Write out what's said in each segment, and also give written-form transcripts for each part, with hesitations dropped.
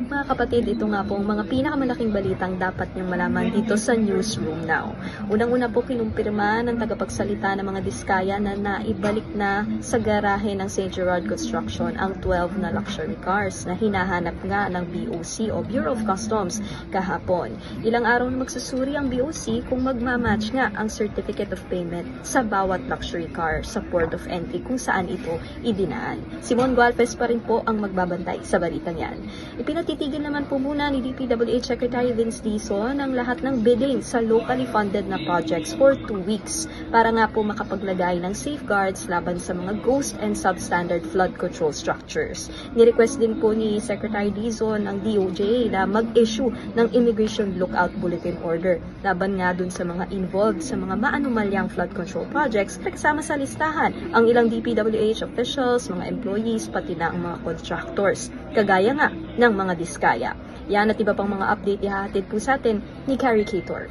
Mga kapatid, ito nga po ang mga pinakamalaking balitang dapat niyong malaman dito sa Newsroom Now. Unang-una po kinumpirma ng tagapagsalita ng mga diskaya na naibalik na sa garahe ng St. Gerard Construction ang 12 na luxury cars na hinahanap nga ng BOC o Bureau of Customs kahapon. Ilang araw na magsusuri ang BOC kung magmamatch nga ang certificate of payment sa bawat luxury car sa port of entry kung saan ito idinaan. Simon Gualpes pa rin po ang magbabantay sa balitang yan. Ipinatitigil naman po muna ni DPWH Secretary Vince Dizon ang lahat ng bidding sa locally funded na projects for 2 weeks para nga po makapaglagay ng safeguards laban sa mga ghost and substandard flood control structures. Ni-request din po ni Secretary Dizon ang DOJ na mag-issue ng Immigration Lookout Bulletin Order laban nga dun sa mga involved sa mga maanumalyang flood control projects na kasama sa listahan ang ilang DPWH officials, mga employees, pati na ang mga contractors, kagaya nga ng mga diskaya. Yan at iba pang mga update ihahatid po sa atin ni Carrie Cator.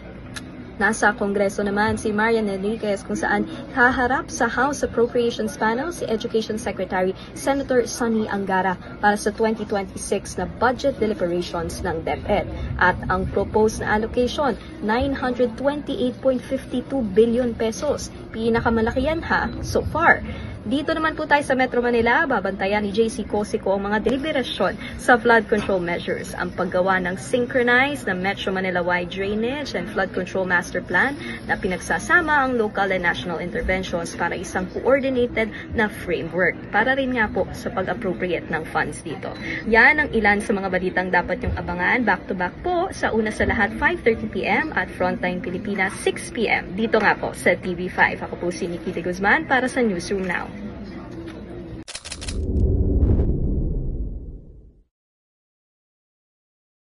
Nasa Kongreso naman si Marian Enriquez kung saan haharap sa House Appropriations Panel si Education Secretary Senator Sonny Angara para sa 2026 na budget deliberations ng DepEd. At ang proposed na allocation, 928.52 billion pesos. Pinakamalaki yan so far. Dito naman po tayo sa Metro Manila, babantayan ni JC Cosico ang mga deliberasyon sa flood control measures, ang paggawa ng synchronized na Metro Manila-wide drainage and flood control master plan na pinagsasama ang local and national interventions para isang coordinated na framework para rin nga po sa pag-appropriate ng funds dito. Yan ang ilan sa mga balitang dapat yung abangan back-to-back po sa una sa lahat 5:30 PM at Frontline Pilipinas 6 PM. Dito nga po sa TV5. Ako po si Nikki de Guzman para sa Newsroom Now.